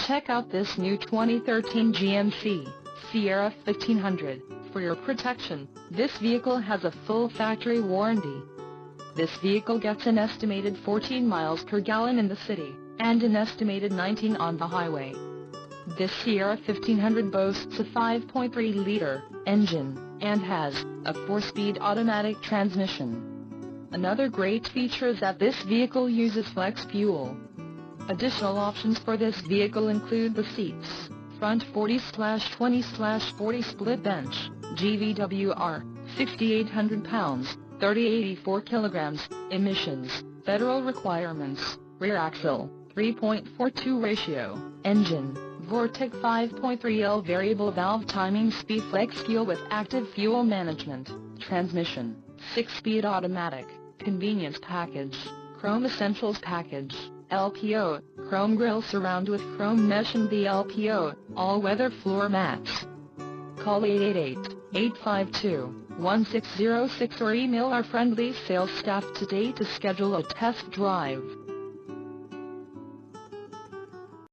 Check out this new 2013 GMC Sierra 1500. For your protection, this vehicle has a full factory warranty. This vehicle gets an estimated 14 miles per gallon in the city, and an estimated 19 on the highway. This Sierra 1500 boasts a 5.3-liter engine, and has a 4-speed automatic transmission. Another great feature is that this vehicle uses flex fuel. Additional options for this vehicle include the seats, front 40/20/40 split bench, GVWR, 6,800 pounds, 3084 kilograms, emissions, federal requirements, rear axle, 3.42 ratio, engine, Vortec 5.3L variable valve timing speed flex fuel with active fuel management, transmission, 6-speed automatic, convenience package, chrome essentials package, LPO, chrome grille surround with chrome mesh and the LPO, all-weather floor mats. Call 888-852-1606 or email our friendly sales staff today to schedule a test drive.